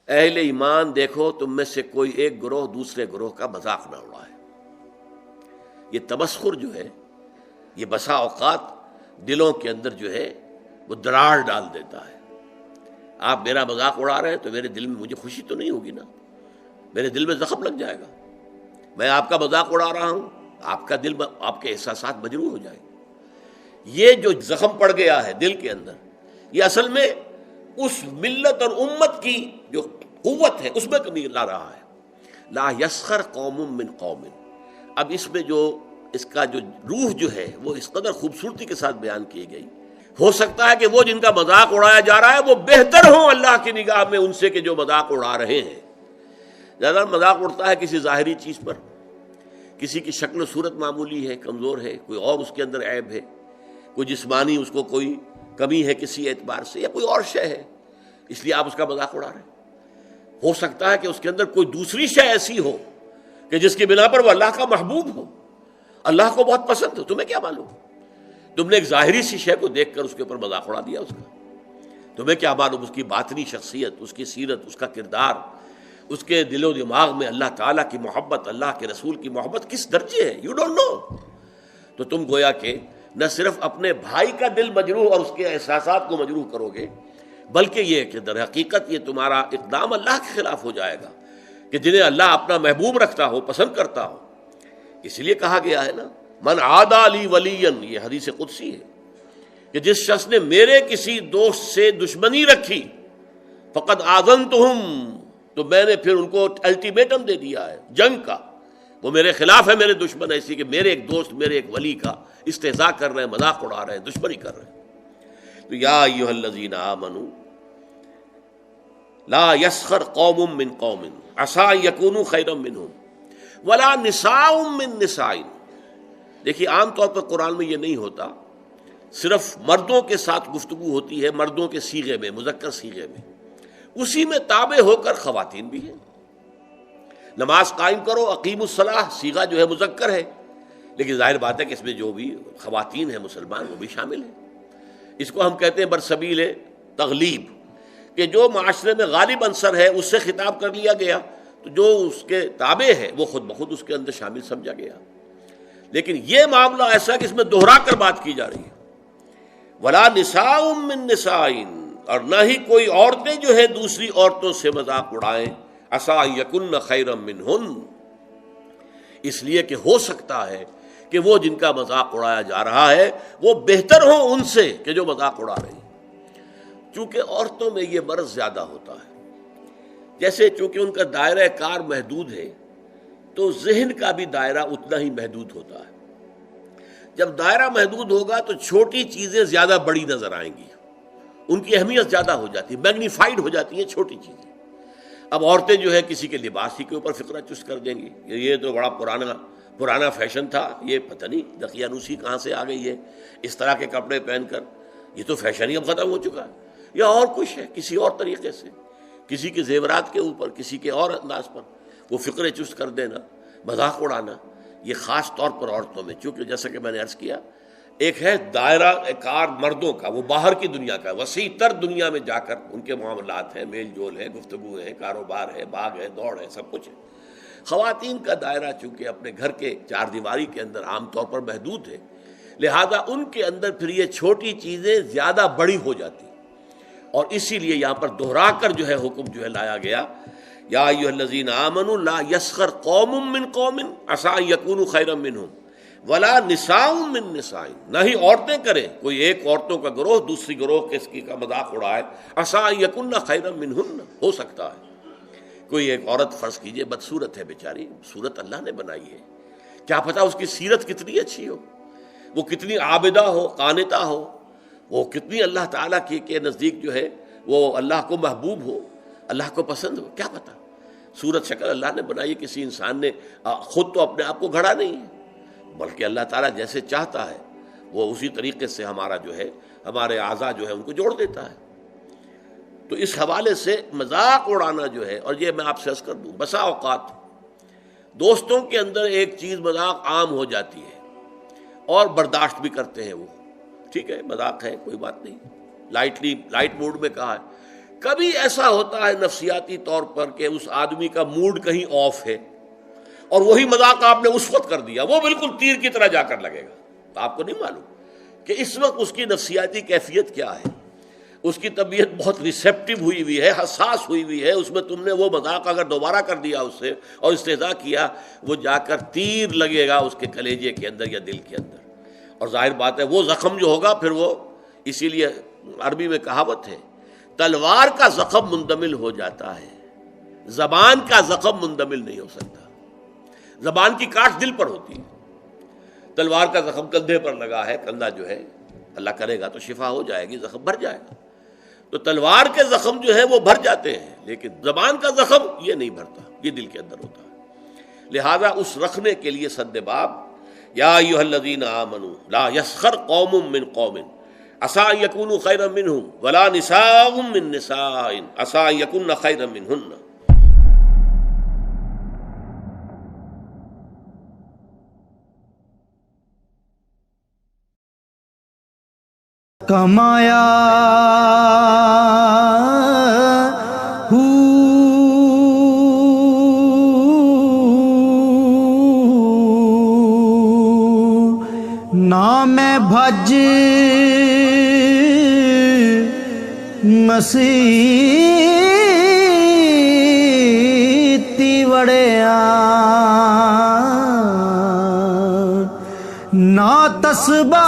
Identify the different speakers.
Speaker 1: اہل ایمان دیکھو تم میں سے کوئی ایک گروہ دوسرے گروہ کا مذاق نہ اڑائے۔ یہ تمسخر جو ہے یہ بسا اوقات دلوں کے اندر جو ہے وہ دراڑ ڈال دیتا ہے۔ آپ میرا مذاق اڑا رہے ہیں تو میرے دل میں مجھے خوشی تو نہیں ہوگی نا، میرے دل میں زخم لگ جائے گا۔ میں آپ کا مذاق اڑا رہا ہوں، آپ کا دل، آپ کے احساسات مجروح ہو جائیں گے۔ یہ جو زخم پڑ گیا ہے دل کے اندر، یہ اصل میں اس ملت اور امت کی جو قوت ہے اس میں کمی لا رہا ہے۔ لا یسخر قوم من قوم، اب اس میں جو اس کا جو روح جو ہے وہ اس قدر خوبصورتی کے ساتھ بیان کی گئی۔ ہو سکتا ہے کہ وہ جن کا مذاق اڑایا جا رہا ہے وہ بہتر ہوں اللہ کی نگاہ میں ان سے کہ جو مذاق اڑا رہے ہیں۔ زیادہ مذاق اڑتا ہے کسی ظاہری چیز پر، کسی کی شکل و صورت معمولی ہے، کمزور ہے، کوئی اور اس کے اندر عیب ہے، کوئی جسمانی اس کو کوئی کمی ہے کسی اعتبار سے، یا کوئی اور شے ہے، اس لیے آپ اس کا مذاق اڑا رہے ہیں۔ ہو سکتا ہے کہ اس کے اندر کوئی دوسری شے ایسی ہو کہ جس کی بنا پر وہ اللہ کا محبوب ہو، اللہ کو بہت پسند ہو، تمہیں کیا معلوم؟ تم نے ایک ظاہری سی شے کو دیکھ کر اس کے اوپر مذاق اڑا دیا اس کا، تمہیں کیا معلوم اس کی باطنی شخصیت، اس کی سیرت، اس کا کردار، اس کے دل و دماغ میں اللہ تعالیٰ کی محبت، اللہ کے رسول کی محبت کس درجے ہے، یو ڈونٹ نو۔ تو تم گویا کہ نہ صرف اپنے بھائی کا دل مجروح اور اس کے احساسات کو مجروح کرو گے، بلکہ یہ کہ در حقیقت یہ تمہارا اقدام اللہ کے خلاف ہو جائے گا، کہ جنہیں اللہ اپنا محبوب رکھتا ہو، پسند کرتا ہو۔ اس لیے کہا گیا ہے نا، من عادی لی ولیا، یہ حدیث قدسی ہے کہ جس شخص نے میرے کسی دوست سے دشمنی رکھی، فقد آذنتہم، تو میں نے پھر ان کو الٹیمیٹم دے دیا ہے جنگ کا، وہ میرے خلاف ہے، میرے دشمن ایسی کہ میرے ایک دوست، میرے ایک ولی کا استہزاء کر رہے ہیں، مذاق اڑا رہے ہیں، دشمنی کر رہے ہیں۔ تو یا ایھا الذین آمنوا لا یسخر قوم من قوم عسى ان یکونوا خیرا منهم ولا نساء من نساء۔ دیکھیے عام طور پر قرآن میں یہ نہیں ہوتا، صرف مردوں کے ساتھ گفتگو ہوتی ہے، مردوں کے صیغے میں، مذکر صیغے میں، اسی میں تابع ہو کر خواتین بھی ہیں۔ نماز قائم کرو، اقیم الصلاۃ، صیغہ جو ہے مذکر ہے، لیکن ظاہر بات ہے کہ اس میں جو بھی خواتین ہیں مسلمان وہ بھی شامل ہیں۔ اس کو ہم کہتے ہیں برسبیل تغلیب، کہ جو معاشرے میں غالب عنصر ہے اس سے خطاب کر لیا گیا، تو جو اس کے تابع ہے وہ خود بخود اس کے اندر شامل سمجھا گیا۔ لیکن یہ معاملہ ایسا ہے کہ اس میں دوہرا کر بات کی جا رہی ہے، ولا نساء من نساء، اور نہ ہی کوئی عورتیں جو ہے دوسری عورتوں سے مذاق اڑائیں، عسى ان یکن خیرا منہن، اس لیے کہ ہو سکتا ہے کہ وہ جن کا مذاق اڑایا جا رہا ہے وہ بہتر ہوں ان سے کہ جو مذاق اڑا رہے ہیں۔ چونکہ عورتوں میں یہ مرض زیادہ ہوتا ہے، جیسے چونکہ ان کا دائرہ کار محدود ہے تو ذہن کا بھی دائرہ اتنا ہی محدود ہوتا ہے۔ جب دائرہ محدود ہوگا تو چھوٹی چیزیں زیادہ بڑی نظر آئیں گی، ان کی اہمیت زیادہ ہو جاتی ہے، میگنیفائڈ ہو جاتی ہیں چھوٹی چیزیں۔ اب عورتیں جو ہے کسی کے لباس ہی کے اوپر فقرہ چست کر دیں گی، یہ تو بڑا پرانا فیشن تھا، یہ پتہ نہیں دقیانوسی کہاں سے آ گئی ہے، اس طرح کے کپڑے پہن کر، یہ تو فیشن ہی اب ختم ہو چکا ہے، یا اور کچھ ہے، کسی اور طریقے سے، کسی کے زیورات کے اوپر، کسی کے اور انداز پر وہ فقرے چست کر دینا، مذاق اڑانا، یہ خاص طور پر عورتوں میں، چونکہ جیسا کہ میں نے عرض کیا، ایک ہے دائرہ کار مردوں کا، وہ باہر کی دنیا کا، وسیع تر دنیا میں جا کر ان کے معاملات ہیں، میل جول ہے، گفتگو ہے، کاروبار ہے، بھاگ ہے، دوڑ ہے، سب کچھ ہے۔ خواتین کا دائرہ چونکہ اپنے گھر کے چار دیواری کے اندر عام طور پر محدود ہے، لہذا ان کے اندر پھر یہ چھوٹی چیزیں زیادہ بڑی ہو جاتی، اور اسی لیے یہاں پر دوہرا کر جو ہے حکم جو ہے لایا گیا، یا ایھا الذین آمنوا لا یسخر قوم من قوم عسى ان یکونوا خیرا منہم ولا نساء من نساء، نہ ہی عورتیں کریں، کوئی ایک عورتوں کا گروہ دوسری گروہ کے کا مذاق اڑائے، عسى ان یکن خیرا منہن، ہو سکتا ہے کوئی ایک عورت فرض کیجئے بدصورت ہے بیچاری، صورت اللہ نے بنائی ہے، کیا پتہ اس کی سیرت کتنی اچھی ہو، وہ کتنی عابدہ ہو، قانتہ ہو، وہ کتنی اللہ تعالیٰ کے نزدیک جو ہے وہ اللہ کو محبوب ہو، اللہ کو پسند ہو، کیا پتہ۔ صورت شکل اللہ نے بنائی، کسی انسان نے خود تو اپنے آپ کو گھڑا نہیں ہے، بلکہ اللہ تعالیٰ جیسے چاہتا ہے وہ اسی طریقے سے ہمارا جو ہے، ہمارے اعضاء جو ہے ان کو جوڑ دیتا ہے۔ تو اس حوالے سے مذاق اڑانا جو ہے، اور یہ میں آپ سے عرض کر دوں، بسا اوقات دوستوں کے اندر ایک چیز مذاق عام ہو جاتی ہے اور برداشت بھی کرتے ہیں، وہ ٹھیک ہے مذاق ہے، کوئی بات نہیں، لائٹ موڈ میں کہا ہے، کبھی ایسا ہوتا ہے نفسیاتی طور پر کہ اس آدمی کا موڈ کہیں آف ہے اور وہی مذاق آپ نے اس وقت کر دیا، وہ بالکل تیر کی طرح جا کر لگے گا، تو آپ کو نہیں معلوم کہ اس وقت اس کی نفسیاتی کیفیت کیا ہے، اس کی طبیعت بہت ریسیپٹیو ہوئی ہوئی ہے، حساس ہوئی ہوئی ہے، اس میں تم نے وہ مذاق اگر دوبارہ کر دیا اس سے اور استہزاء کیا، وہ جا کر تیر لگے گا اس کے کلیجے کے اندر یا دل کے اندر، اور ظاہر بات ہے وہ زخم جو ہوگا پھر وہ، اسی لیے عربی میں کہاوت ہے تلوار کا زخم مندمل ہو جاتا ہے، زبان کا زخم مندمل نہیں ہو سکتا۔ زبان کی کاٹ دل پر ہوتی ہے، تلوار کا زخم کندھے پر لگا ہے، کندھا جو ہے اللہ کرے گا تو شفا ہو جائے گی، زخم بھر جائے گا، تو تلوار کے زخم جو ہے وہ بھر جاتے ہیں، لیکن زبان کا زخم یہ نہیں بھرتا، یہ دل کے اندر ہوتا ہے۔ لہذا اس رکھنے کے لیے سد باب یا ایھا الذین آمنوا لا یسخر قوم من قوم عسى ان يكونوا خيرا منهم ولا نساء من نساء عسى ان يكن خيرا منهن۔
Speaker 2: کمایا نام بھج مسیتی وڑیا نا تسبا